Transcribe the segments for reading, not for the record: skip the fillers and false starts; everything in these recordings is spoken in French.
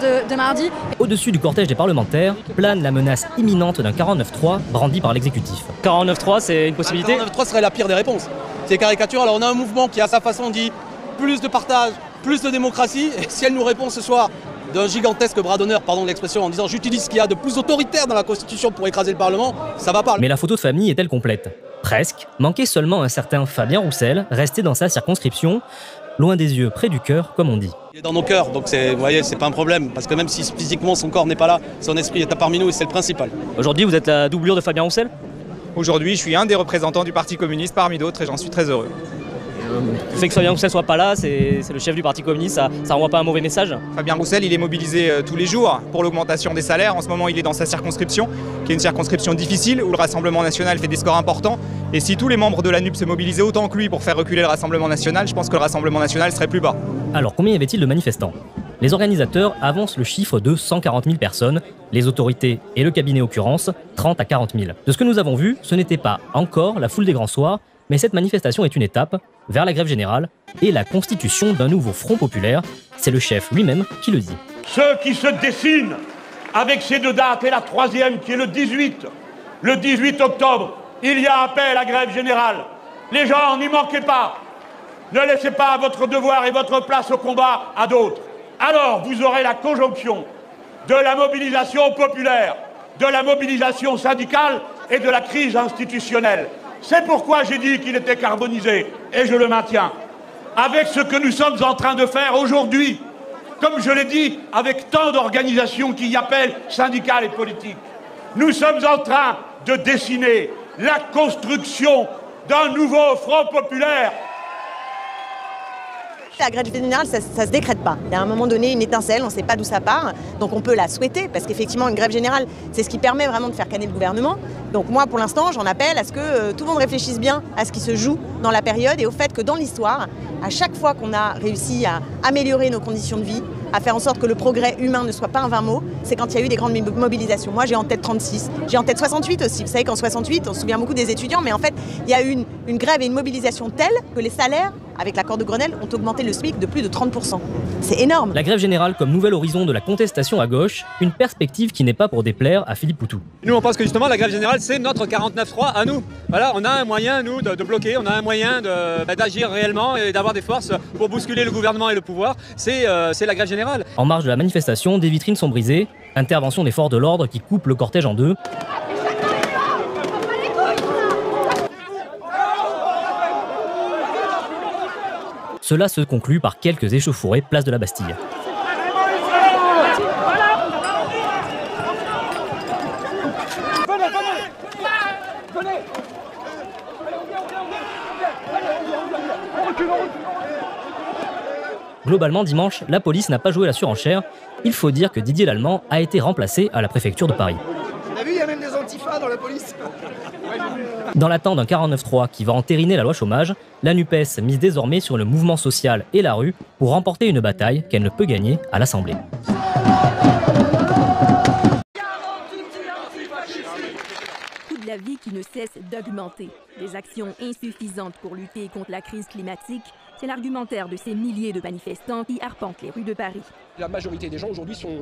de mardi. Au-dessus du cortège des parlementaires plane la menace imminente d'un 49.3 brandi par l'exécutif. 49.3, c'est une possibilité? 49.3 serait la pire des réponses. C'est caricature. Alors on a un mouvement qui à sa façon dit plus de partage, plus de démocratie. Et si elle nous répond ce soir d'un gigantesque bras d'honneur, pardon de l'expression, en disant j'utilise ce qu'il y a de plus autoritaire dans la Constitution pour écraser le Parlement, ça va pas. Mais la photo de famille est-elle complète? Presque. Manquait seulement un certain Fabien Roussel, resté dans sa circonscription, loin des yeux, près du cœur, comme on dit. Il est dans nos cœurs, donc vous voyez, c'est pas un problème, parce que même si physiquement son corps n'est pas là, son esprit est parmi nous et c'est le principal. Aujourd'hui, vous êtes la doublure de Fabien Roussel? Aujourd'hui, je suis un des représentants du Parti communiste parmi d'autres et j'en suis très heureux. Le fait que Fabien Roussel soit pas là, c'est le chef du Parti communiste, ça renvoie pas un mauvais message? Fabien Roussel, il est mobilisé tous les jours pour l'augmentation des salaires. En ce moment, il est dans sa circonscription, qui est une circonscription difficile, où le Rassemblement national fait des scores importants. Et si tous les membres de la NUP se mobilisaient autant que lui pour faire reculer le Rassemblement national, je pense que le Rassemblement national serait plus bas. Alors, combien y avait-il de manifestants? Les organisateurs avancent le chiffre de 140 000 personnes, les autorités et le cabinet occurrence, 30 à 40 000. De ce que nous avons vu, ce n'était pas encore la foule des grands soirs, mais cette manifestation est une étape vers la grève générale et la constitution d'un nouveau front populaire. C'est le chef lui-même qui le dit. Ce qui se dessine avec ces deux dates et la troisième qui est le 18 octobre, il y a appel à grève générale. Les gens, n'y manquez pas. Ne laissez pas votre devoir et votre place au combat à d'autres. Alors vous aurez la conjonction de la mobilisation populaire, de la mobilisation syndicale et de la crise institutionnelle. C'est pourquoi j'ai dit qu'il était carbonisé, et je le maintiens. Avec ce que nous sommes en train de faire aujourd'hui, comme je l'ai dit, avec tant d'organisations qui y appellent syndicales et politiques, nous sommes en train de dessiner la construction d'un nouveau front populaire. La grève générale, ça se décrète pas. Il y a à un moment donné une étincelle, on ne sait pas d'où ça part, donc on peut la souhaiter, parce qu'effectivement une grève générale, c'est ce qui permet vraiment de faire canner le gouvernement. Donc moi pour l'instant, j'en appelle à ce que tout le monde réfléchisse bien à ce qui se joue dans la période et au fait que dans l'histoire, à chaque fois qu'on a réussi à améliorer nos conditions de vie, à faire en sorte que le progrès humain ne soit pas un vain mot, c'est quand il y a eu des grandes mobilisations. Moi j'ai en tête 36, j'ai en tête 68 aussi. Vous savez qu'en 68, on se souvient beaucoup des étudiants, mais en fait il y a eu une grève et une mobilisation telle que les salaires, avec l'accord de Grenelle, ont augmenté le SMIC de plus de 30%. C'est énorme. La grève générale comme nouvel horizon de la contestation à gauche, une perspective qui n'est pas pour déplaire à Philippe Poutou. Nous on pense que justement la grève générale c'est notre 49.3 à nous. Voilà, on a un moyen nous de bloquer, on a un moyen d'agir réellement et d'avoir des forces pour bousculer le gouvernement et le pouvoir, c'est la grève générale. En marge de la manifestation, des vitrines sont brisées, intervention des forces de l'ordre qui coupent le cortège en deux. Cela se conclut par quelques échauffourées place de la Bastille. Globalement, dimanche, la police n'a pas joué la surenchère. Il faut dire que Didier Lallement a été remplacé à la préfecture de Paris. On a vu, il y a même des antifas dans la police. Dans l'attente d'un 49.3 qui va entériner la loi chômage, la NUPES mise désormais sur le mouvement social et la rue pour remporter une bataille qu'elle ne peut gagner à l'Assemblée. Coût de la vie qui ne cesse d'augmenter. Des actions insuffisantes pour lutter contre la crise climatique, c'est l'argumentaire de ces milliers de manifestants qui arpentent les rues de Paris. La majorité des gens aujourd'hui sont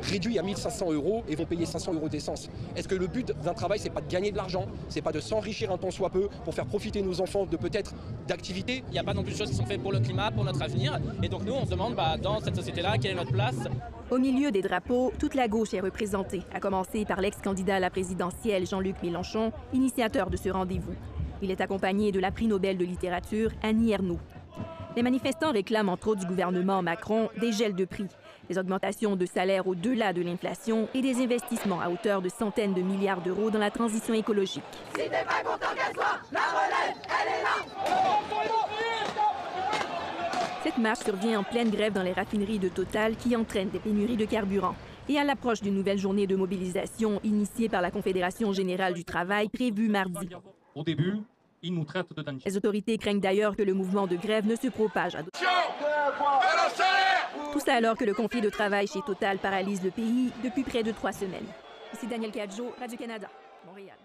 réduits à 1 500 € et vont payer 500 € d'essence. Est-ce que le but d'un travail, c'est pas de gagner de l'argent, c'est pas de s'enrichir un tant soit peu pour faire profiter nos enfants de peut-être d'activités? Il n'y a pas non plus de choses qui sont faites pour le climat, pour notre avenir. Et donc nous, on se demande dans cette société-là, quelle est notre place? Au milieu des drapeaux, toute la gauche est représentée, à commencer par l'ex-candidat à la présidentielle Jean-Luc Mélenchon, initiateur de ce rendez-vous. Il est accompagné de la prix Nobel de littérature Annie Ernaux. Les manifestants réclament entre autres du gouvernement Macron des gels de prix, des augmentations de salaires au-delà de l'inflation et des investissements à hauteur de centaines de milliards d'euros dans la transition écologique. Si t'es pas content qu'elle soit, la relève, elle est là! Cette marche survient en pleine grève dans les raffineries de Total qui entraîne des pénuries de carburant. Et à l'approche d'une nouvelle journée de mobilisation initiée par la Confédération générale du travail prévue mardi. Au début, ils nous traitent de danger. Les autorités craignent d'ailleurs que le mouvement de grève ne se propage à d'autres. Tout ça alors que le conflit de travail chez Total paralyse le pays depuis près de 3 semaines. Ici Daniel Cadjo, Radio-Canada, Montréal.